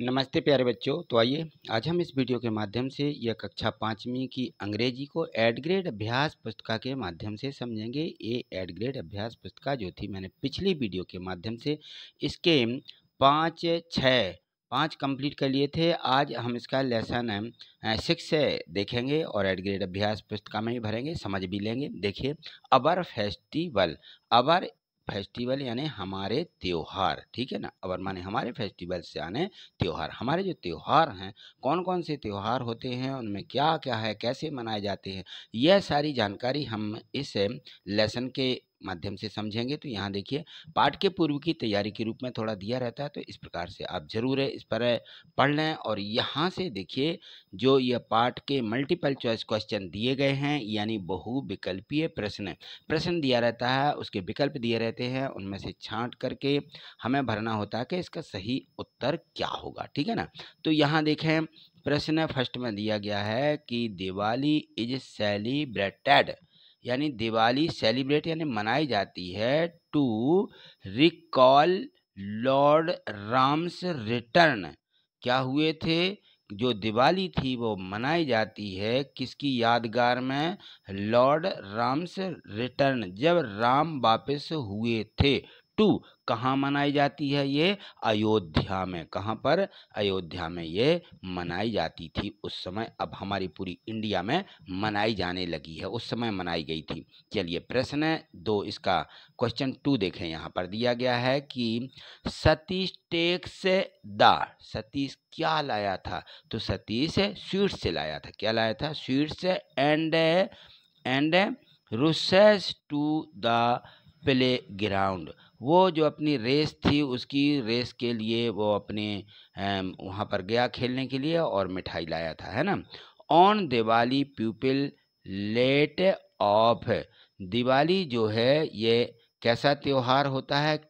नमस्ते प्यारे बच्चों। तो आइए आज हम इस वीडियो के माध्यम से यह कक्षा 5वीं की अंग्रेजी को एड ग्रेड अभ्यास पुस्तिका के माध्यम से समझेंगे। ये एड ग्रेड अभ्यास पुस्तिका जो थी मैंने पिछली वीडियो के माध्यम से इसके 5 कंप्लीट कर लिए थे। आज हम इसका लेसन 6 देखेंगे और एड ग्रेड अभ्यास पुस्तिका में ही भरेंगे, समझ भी लेंगे। देखिए, अवर फेस्टिवल यानी हमारे त्योहार, ठीक है ना। अवर माने हमारे, फेस्टिवल से यानी त्योहार। हमारे जो त्योहार हैं, कौन कौन से त्योहार होते हैं, उनमें क्या क्या है, कैसे मनाए जाते हैं, यह सारी जानकारी हम इस लेसन के माध्यम से समझेंगे। तो यहाँ देखिए, पाठ के पूर्व की तैयारी के रूप में थोड़ा दिया रहता है, तो इस प्रकार से आप जरूर इस पर पढ़ लें। और यहाँ से देखिए, जो यह पाठ के मल्टीपल चॉइस क्वेश्चन दिए गए हैं, यानी बहुविकल्पीय प्रश्न दिया रहता है, उसके विकल्प दिए रहते हैं, उनमें से छांट करके हमें भरना होता है कि इसका सही उत्तर क्या होगा, ठीक है ना। तो यहाँ देखें, प्रश्न फर्स्ट में दिया गया है कि दिवाली इज सेलिब्रेटेड, यानी दिवाली सेलिब्रेट यानी मनाई जाती है to recall Lord Ram's return. क्या हुए थे? जो दिवाली थी वो मनाई जाती है किसकी यादगार में? लॉर्ड राम्स रिटर्न, जब राम वापस हुए थे। टू, कहाँ मनाई जाती है ये? अयोध्या में। कहाँ पर? अयोध्या में ये मनाई जाती थी उस समय। अब हमारी पूरी इंडिया में मनाई जाने लगी है, उस समय मनाई गई थी। चलिए प्रश्न 2, इसका क्वेश्चन 2 देखें। यहाँ पर दिया गया है कि सतीश टेक्स द, सतीश क्या लाया था? तो सतीश स्वीट्स से लाया था। क्या लाया था? Sweets and roses to the play ground. वो जो अपनी रेस थी, उसकी रेस के लिए वो अपने वहाँ पर गया खेलने के लिए और मिठाई लाया था, है ना। On Diwali people late of, Diwali जो है ये कैसा त्योहार होता है,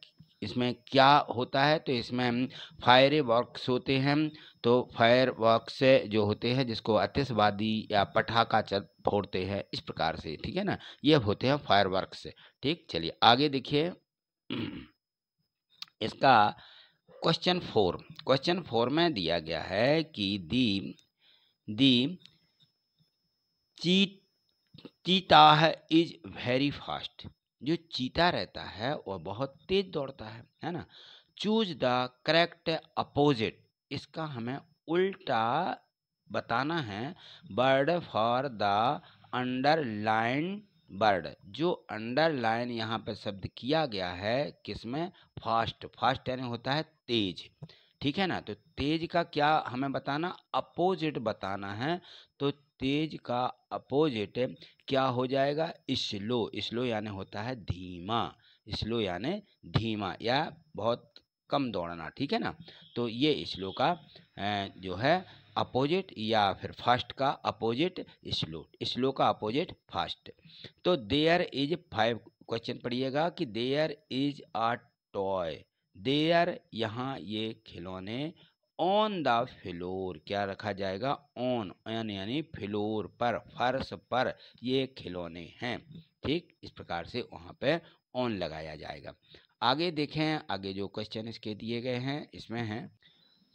इसमें क्या होता है? तो इसमें फायर वर्क्स होते हैं। तो फायर वर्क्स जो होते हैं, जिसको आतिशबाजी या पटाखा फोड़ते हैं, इस प्रकार से, ठीक है ना, ये होते हैं फायर वर्क्स। ठीक, चलिए आगे देखिए। इसका क्वेश्चन 4 में दिया गया है कि दी चीता इज वेरी फास्ट, जो चीता रहता है वह बहुत तेज दौड़ता है ना। चूज द करेक्ट अपोजिट, इसका हमें उल्टा बताना है। Bird for the underline bird, जो अंडरलाइन यहाँ पर शब्द किया गया है किसमें? फास्ट यानी होता है तेज, ठीक है ना। तो तेज का क्या हमें बताना? अपोजिट बताना है। तो तेज का अपोजिट क्या हो जाएगा? स्लो यानी होता है धीमा, स्लो यानी धीमा या बहुत कम दौड़ना, ठीक है ना। तो ये स्लो का जो है अपोजिट, या फिर फास्ट का अपोजिट स्लो का अपोजिट फास्ट। तो देयर इज 5, क्वेश्चन पढ़िएगा कि there is a toy, there यहाँ ये खिलौने, ऑन द फ्लोर क्या रखा जाएगा? ऑन यानी फ्लोर पर, फर्श पर ये खिलौने हैं, ठीक। इस प्रकार से वहाँ पे ऑन लगाया जाएगा। आगे देखें, आगे जो क्वेश्चन इसके दिए गए हैं इसमें हैं,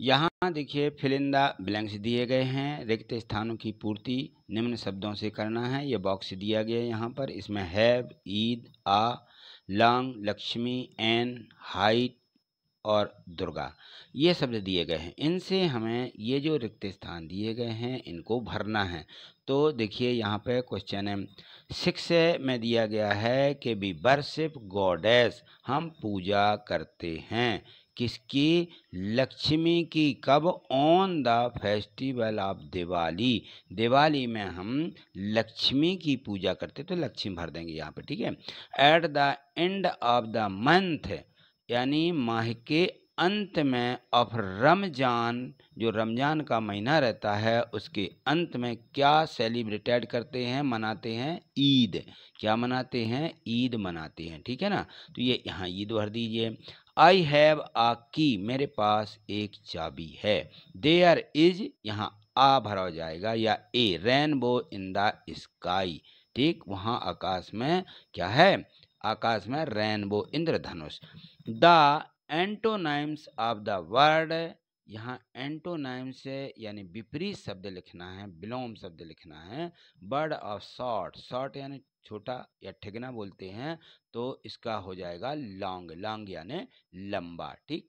यहाँ देखिए फिल इन द ब्लैंक्स दिए गए हैं। रिक्त स्थानों की पूर्ति निम्न शब्दों से करना है। ये बॉक्स दिया गया है यहाँ पर। इसमें have, Eid, a, long, Lakshmi, an, height और दुर्गा, ये शब्द दिए गए हैं। इनसे हमें ये जो रिक्त स्थान दिए गए हैं इनको भरना है। तो देखिए यहाँ पे क्वेश्चन 6 में दिया गया है कि वी वर्शिप गॉडेस, हम पूजा करते हैं किसकी? लक्ष्मी की। कब? On the festival of Diwali, Diwali में हम लक्ष्मी की पूजा करते, तो लक्ष्मी भर देंगे यहाँ पे, ठीक है। At the end of the month, यानी माह के अंत में, ऑफ रमजान, जो रमजान का महीना रहता है उसके अंत में क्या सेलिब्रेटेड करते हैं, मनाते हैं? ईद। क्या मनाते हैं? ईद मनाते हैं, ठीक है ना। तो ये यहाँ ईद भर दीजिए। आई हैव आ की, मेरे पास एक चाबी है। देयर इज, यहाँ आ भरा हो जाएगा या a, rainbow in the sky, ठीक, वहाँ आकाश में क्या है? आकाश में रेनबो, इंद्रधनुष। The antonyms of the word, यहाँ एंटोनाइम से यानी विपरीत शब्द लिखना है, विलोम शब्द लिखना है। बर्ड ऑफ शॉर्ट, शॉर्ट यानी छोटा या ठिगना बोलते हैं, तो इसका हो जाएगा लॉन्ग, लॉन्ग यानी लंबा। ठीक,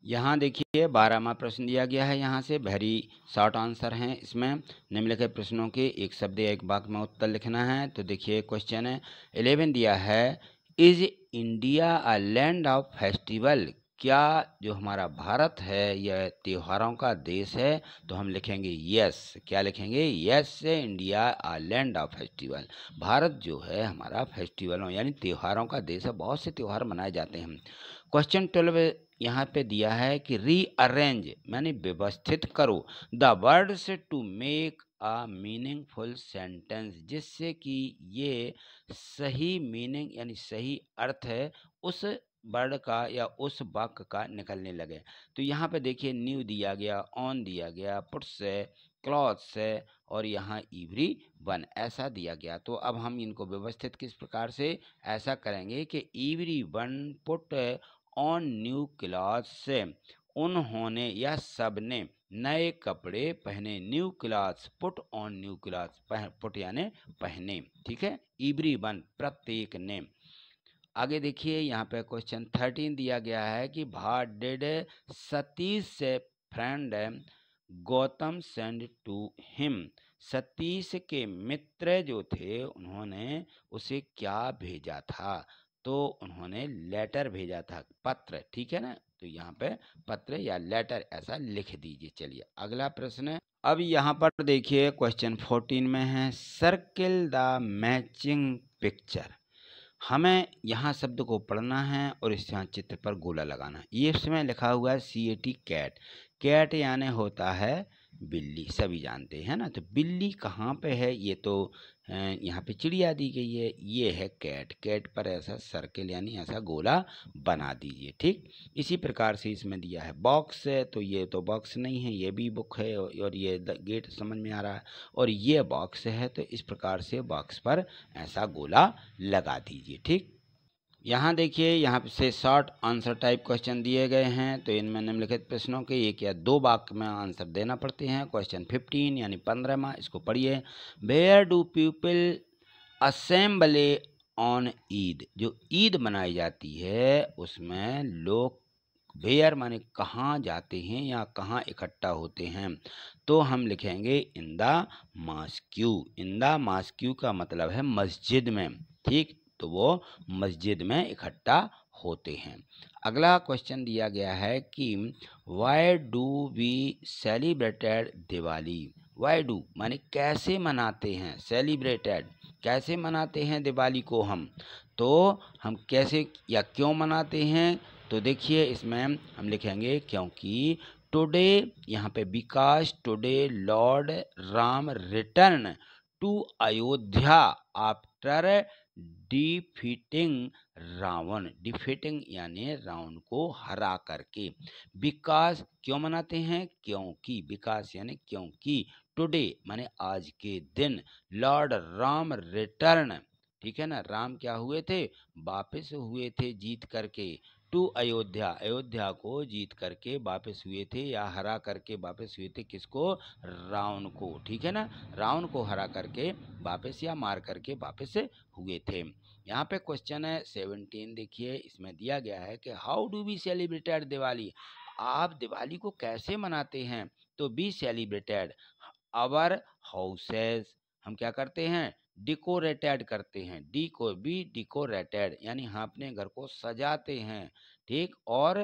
यहाँ देखिए 12वां प्रश्न दिया गया है। यहाँ से वेरी शॉर्ट आंसर हैं इसमें। निम्नलिखित प्रश्नों के एक शब्द या एक वाक्य में उत्तर लिखना है। तो देखिए क्वेश्चन है 11 दिया है, is India a land of festival? क्या जो हमारा भारत है यह त्योहारों का देश है? तो हम लिखेंगे यस। क्या लिखेंगे? Yes, India a land of festival. Bharat जो है हमारा फेस्टिवलों यानी त्योहारों का देश है, बहुत से त्योहार मनाए जाते हैं। क्वेश्चन 12 यहाँ पे दिया है कि रीअरेंज माने व्यवस्थित करो the words to make a meaningful sentence, जिससे कि ये सही मीनिंग यानी सही अर्थ है उस वर्ड का या उस वाक्य का निकलने लगे। तो यहाँ पे देखिए न्यू दिया गया, ऑन दिया गया, पुट से, क्लॉथ से और यहाँ इवरी वन ऐसा दिया गया। तो अब हम इनको व्यवस्थित किस प्रकार से ऐसा करेंगे कि every one put on new cloth से, उन्होंने या सबने नए कपड़े पहने। New clothes, put on new clothes, put यानी पहने। ठीक है, एवरी वन प्रत्येक ने। आगे देखिए यहाँ पे क्वेश्चन 13 दिया गया है कि भाट डिड सतीश से friend Gautam send to him? Satish के मित्र जो थे उन्होंने उसे क्या भेजा था? तो उन्होंने लेटर भेजा था, पत्र। ठीक है ना, तो यहाँ पे पत्र या लेटर ऐसा लिख दीजिए। चलिए अगला प्रश्न है। अब यहाँ पर देखिए क्वेश्चन 14 में है, सर्किल द मैचिंग पिक्चर। हमें यहाँ शब्द को पढ़ना है और इस यहाँ चित्र पर गोला लगाना है। ये इसमें लिखा हुआ है CAT, कैट। कैट यानी होता है बिल्ली, सभी जानते हैं ना। तो बिल्ली कहाँ पे है? ये तो यहाँ पे चिड़िया दी गई है, ये है कैट। कैट पर ऐसा सर्किल यानी ऐसा गोला बना दीजिए। ठीक, इसी प्रकार से इसमें दिया है बॉक्स है, तो ये तो बॉक्स नहीं है, ये भी बुक है और ये गेट समझ में आ रहा है, और ये बॉक्स है। तो इस प्रकार से बॉक्स पर ऐसा गोला लगा दीजिए। ठीक, यहाँ देखिए यहाँ से शॉर्ट आंसर टाइप क्वेश्चन दिए गए हैं। तो इनमें निम्नलिखित प्रश्नों के एक या दो वाक्य में आंसर देना पड़ते हैं। क्वेश्चन 15 यानी 15वां, इसको पढ़िए। Where do people assemble on Eid? जो ईद मनाई जाती है उसमें लोग वेयर माने कहाँ जाते हैं या कहाँ इकट्ठा होते हैं? तो हम लिखेंगे in the mosque. In the mosque का मतलब है मस्जिद में। ठीक, तो वो मस्जिद में इकट्ठा होते हैं। अगला क्वेश्चन दिया गया है कि why do we celebrated Diwali? Why do माने कैसे मनाते हैं, सेलिब्रेटेड कैसे मनाते हैं दिवाली को हम? तो हम कैसे या क्यों मनाते हैं? तो देखिए इसमें हम लिखेंगे क्योंकि टुडे, यहाँ पे because today Lord Ram return to Ayodhya after defeating Ravan. Defeating यानी रावण को हरा करके। बिकॉज क्यों मनाते हैं? क्योंकि, बिकॉज यानी क्योंकि, टुडे माने आज के दिन, लॉर्ड राम रिटर्न, ठीक है ना, राम क्या हुए थे? वापस हुए थे जीत करके। टू अयोध्या, अयोध्या को जीत करके वापस हुए थे या हरा करके वापस हुए थे। किसको? रावण को। ठीक है ना, रावण को हरा करके वापस या मार करके वापस हुए थे। यहाँ पे क्वेश्चन है 17, देखिए इसमें दिया गया है कि how do we celebrated Diwali? आप दिवाली को कैसे मनाते हैं? तो बी सेलिब्रेटेड आवर हाउसेस, हम क्या करते हैं? डिकोरेटेड करते हैं। डी को बी डिकोरेटेड यानी हम अपने घर को सजाते हैं। ठीक, और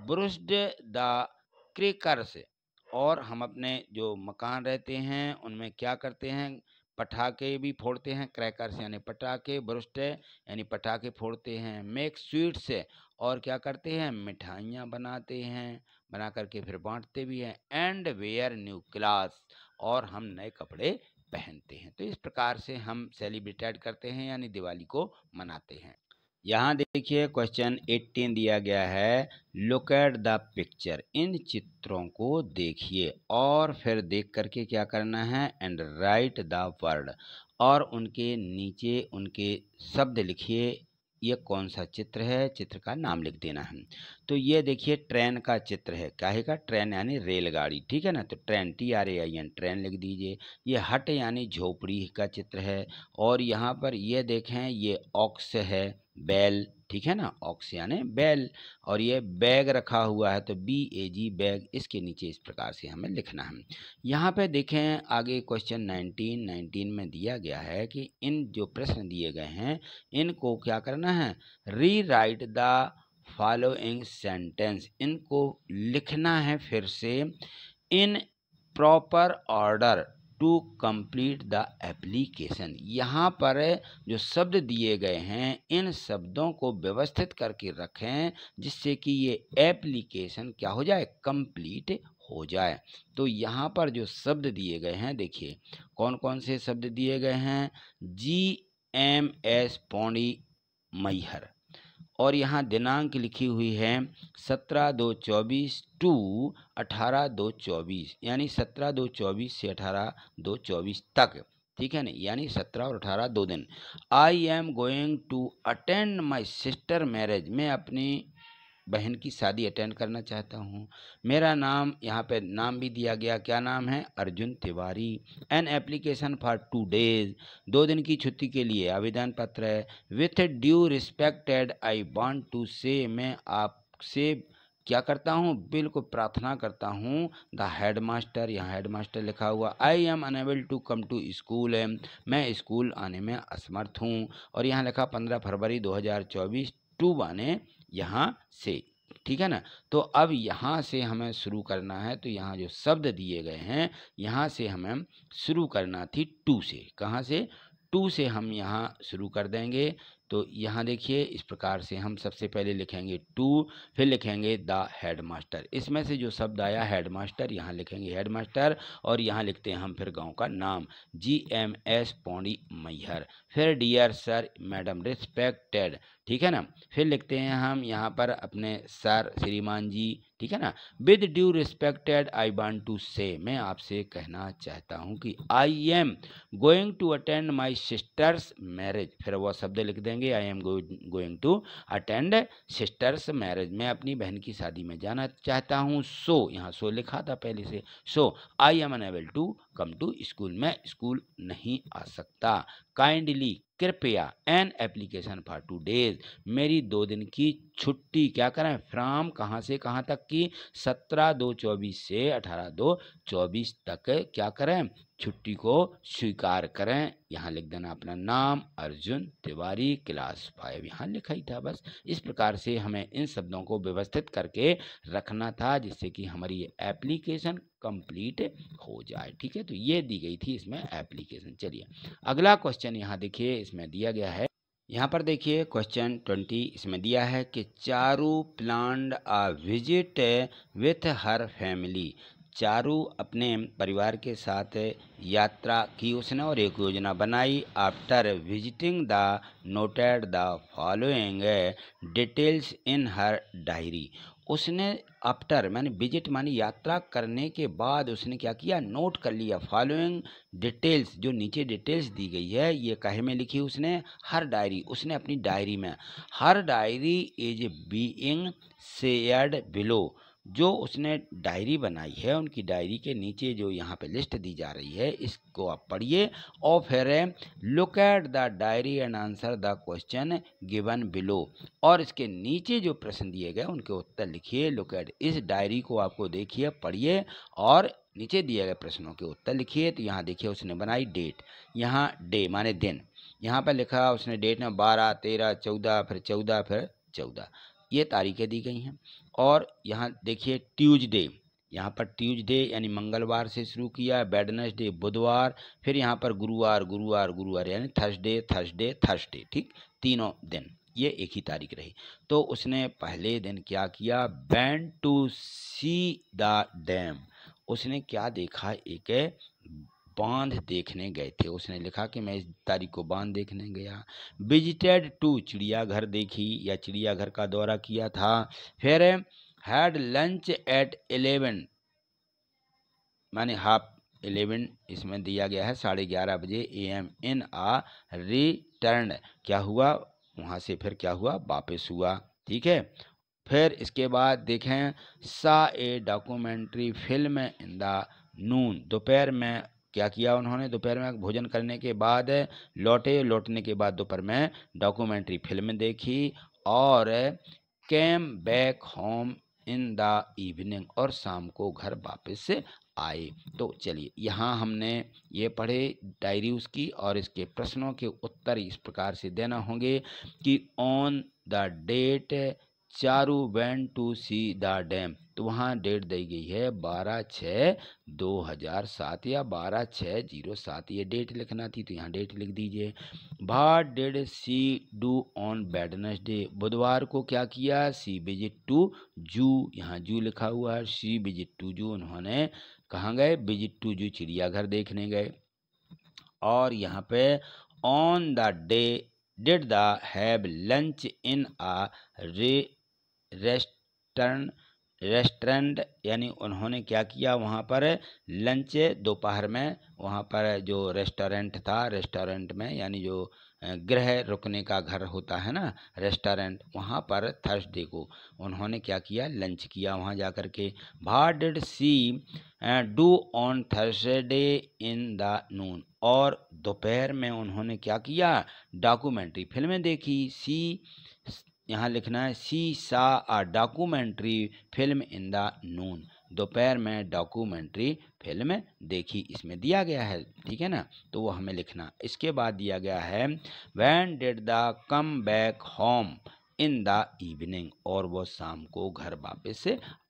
ब्रुस्ड द क्रेकर्स, और हम अपने जो मकान रहते हैं उनमें क्या करते हैं? पटाखे भी फोड़ते हैं। क्रैकर्स यानी पटाखे, ब्रुस्ट यानी पटाखे फोड़ते हैं। मेक स्वीट्स, और क्या करते हैं? मिठाइयाँ बनाते हैं, बना करके फिर बांटते भी हैं। एंड वेयर न्यू क्लॉथ्स, और हम नए कपड़े पहनते हैं। तो इस प्रकार से हम सेलिब्रेटेड करते हैं यानी दिवाली को मनाते हैं। यहाँ देखिए क्वेश्चन 18 दिया गया है, लुक एट द पिक्चर। इन चित्रों को देखिए और फिर देख करके क्या करना है? एंड राइट द वर्ड, और उनके नीचे उनके शब्द लिखिए ये कौन सा चित्र है, चित्र का नाम लिख देना है। तो ये देखिए ट्रेन का चित्र है, काहे का, ट्रेन यानी रेलगाड़ी, ठीक है ना। तो ट्रेन TRAIN ट्रेन लिख दीजिए। ये हट यानी झोपड़ी का चित्र है। और यहाँ पर ये देखें, ये ऑक्स है, बैल, ठीक है ना, ऑक्स यानी बैल। और ये बैग रखा हुआ है, तो BAG बैग, इसके नीचे इस प्रकार से हमें लिखना है। यहाँ पे देखें आगे क्वेश्चन 19 में दिया गया है कि इन जो प्रश्न दिए गए हैं इनको क्या करना है, री राइट द फॉलोइंग सेंटेंस, इनको लिखना है फिर से in proper order to complete the application. यहाँ पर जो शब्द दिए गए हैं इन शब्दों को व्यवस्थित करके रखें जिससे कि ये एप्लीकेशन क्या हो जाए, कंप्लीट हो जाए। तो यहाँ पर जो शब्द दिए गए हैं, देखिए कौन कौन से शब्द दिए गए हैं, GMS पौड़ी मैहर, और यहाँ दिनांक लिखी हुई है 17/2/24 टू 18/2/24, यानी 17/2/24 से 18/2/24 तक, ठीक है ना, यानी 17 और 18 2 दिन। I am going to attend my sister marriage, मैं अपनी बहन की शादी अटेंड करना चाहता हूँ। मेरा नाम, यहाँ पे नाम भी दिया गया, क्या नाम है, Arjun Tiwari. An application for 2 days, 2 दिन की छुट्टी के लिए आवेदन पत्र है। With due respected I want to say, मैं आपसे क्या करता हूँ, बिल्कुल प्रार्थना करता हूँ, द हेड मास्टर, यहाँ हेड मास्टर लिखा हुआ। I am unable to come to school, मैं स्कूल आने में असमर्थ हूँ। और यहाँ लिखा 15 फरवरी 2024 टू बने यहाँ से, ठीक है ना। तो अब यहाँ से हमें शुरू करना है, तो यहाँ जो शब्द दिए गए हैं यहाँ से हमें शुरू करना थी टू से, कहाँ से, टू से हम यहाँ शुरू कर देंगे। तो यहाँ देखिए इस प्रकार से हम सबसे पहले लिखेंगे टू, फिर लिखेंगे द हेड मास्टर, इसमें से जो शब्द आया हेड मास्टर, यहाँ लिखेंगे हेड मास्टर, और यहाँ लिखते हैं हम फिर गांव का नाम GMS पौड़ी मैहर। फिर डियर सर मैडम रिस्पेक्टेड, ठीक है ना। फिर लिखते हैं हम यहाँ पर अपने सर श्रीमान जी, ठीक है ना। With due respected I want to say, मैं आपसे कहना चाहता हूँ कि I am going to attend my sister's marriage, फिर वो शब्द लिख देंगे, I am going to attend sister's marriage, मैं अपनी बहन की शादी में जाना चाहता हूँ। सो, यहाँ सो लिखा था पहले से, so I am unable to come to school, मैं स्कूल नहीं आ सकता। काइंडली, कृपया, एन एप्लीकेशन फॉर 2 days, मेरी 2 दिन की छुट्टी क्या करें, फ्राम कहाँ से कहाँ तक की, 17/2/24 से 18/2/24 तक क्या करें, छुट्टी को स्वीकार करें। यहाँ लिख देना अपना नाम अर्जुन तिवारी, क्लास 5, यहाँ लिखा ही था बस। इस प्रकार से हमें इन शब्दों को व्यवस्थित करके रखना था जिससे कि हमारी ये एप्लीकेशन कंप्लीट हो जाए, ठीक है। तो ये दी गई थी इसमें एप्लीकेशन। चलिए अगला क्वेश्चन यहाँ देखिए, इसमें दिया गया है, यहाँ पर देखिए क्वेश्चन 20, इसमें दिया है कि Charu planned a visit with her family, Charu अपने परिवार के साथ यात्रा की उसने और एक योजना बनाई। After visiting the noted the following details in her diary, उसने आफ्टर माने विजिट मानी यात्रा करने के बाद उसने क्या किया, नोट कर लिया फॉलोइंग डिटेल्स, जो नीचे डिटेल्स दी गई है ये काहे में लिखी उसने, हर डायरी, उसने अपनी डायरी में, हर diary is being shared below, जो उसने डायरी बनाई है उनकी डायरी के नीचे जो यहाँ पे लिस्ट दी जा रही है इसको आप पढ़िए और फिर look at the diary and answer the question given below, और इसके नीचे जो प्रश्न दिए गए उनके उत्तर लिखिए। लुक एट, इस डायरी को आपको देखिए, पढ़िए और नीचे दिए गए प्रश्नों के उत्तर लिखिए। तो यहाँ देखिए उसने बनाई डेट, यहाँ डे माने दिन, यहाँ पर लिखा उसने डेट में 12, 13, 14, फिर 14, फिर 14, ये तारीखें दी गई हैं। और यहाँ देखिए ट्यूजडे, यहाँ पर ट्यूजडे यानी मंगलवार से शुरू किया, वेडनेसडे बुधवार, फिर यहाँ पर गुरुवार गुरुवार गुरुवार यानी थर्सडे थर्सडे थर्सडे, ठीक, तीनों दिन ये एक ही तारीख रही। तो उसने पहले दिन क्या किया, went to see the dam, उसने क्या देखा, एक बांध देखने गए थे, उसने लिखा कि मैं इस तारीख को बांध देखने गया। विजिटेड टू, चिड़ियाघर देखी या चिड़ियाघर का दौरा किया था। फिर हैड लंच एट 11 माने हाफ 11, इसमें दिया गया है 11:30 बजे AM इन आ रिटर्न, क्या हुआ, वहाँ से फिर क्या हुआ, वापस हुआ। ठीक है, फिर इसके बाद देखें, सा ए documentary film in the noon, दोपहर में क्या किया उन्होंने, दोपहर में भोजन करने के बाद लौटने के बाद दोपहर में डॉक्यूमेंट्री फिल्म देखी, और came back home in the evening, और शाम को घर वापस आए। तो चलिए यहाँ हमने ये पढ़े डायरी उसकी, और इसके प्रश्नों के उत्तर इस प्रकार से देना होंगे कि on the date Charu went to see the dam, तो वहाँ डेट दी गई है 12/6/2007 या 12/6/07, ये डेट लिखना थी तो यहाँ डेट लिख दीजिए। What did she do on Wednesday, बुधवार को क्या किया, सी विजिट टू जू, यहाँ जू लिखा हुआ है, सी विजिट टू जू, उन्होंने कहाँ गए, विजिट टू जू, चिड़ियाघर देखने गए। और यहाँ पे on the day did the have lunch in a restaurant, यानी उन्होंने क्या किया, वहाँ पर लंच दोपहर में, वहाँ पर जो रेस्टोरेंट था, रेस्टोरेंट में यानी जो गृह रुकने का घर होता है ना, रेस्टोरेंट, वहाँ पर थर्सडे को उन्होंने क्या किया, लंच किया वहाँ जा कर के। What did she do on Thursday in the noon, और दोपहर में उन्होंने क्या किया, डॉक्यूमेंट्री फिल्में देखी। सी यहाँ लिखना है, she saw a documentary film in the noon, दोपहर में डॉक्यूमेंट्री फिल्म देखी, इसमें दिया गया है। ठीक है ना, तो वो हमें लिखना। इसके बाद दिया गया है when did the come back home in the evening, और वो शाम को घर वापस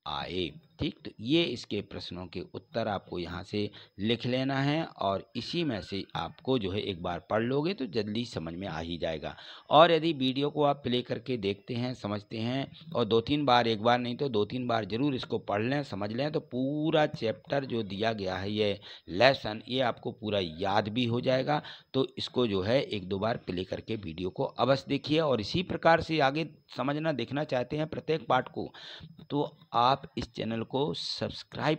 आए। ठीक, तो ये इसके प्रश्नों के उत्तर आपको यहाँ से लिख लेना है, और इसी में से आपको जो है एक बार पढ़ लोगे तो जल्दी समझ में आ ही जाएगा। और यदि वीडियो को आप प्ले करके देखते हैं, समझते हैं, और 2-3 बार, एक बार नहीं तो 2-3 बार ज़रूर इसको पढ़ लें, समझ लें, तो पूरा चैप्टर जो दिया गया है, ये लेसन, ये आपको पूरा याद भी हो जाएगा। तो इसको जो है 1-2 बार प्ले करके वीडियो को अवश्य देखिए, और इसी प्रकार से आगे समझना देखना चाहते हैं प्रत्येक पार्ट को, तो आप इस चैनल को सब्सक्राइब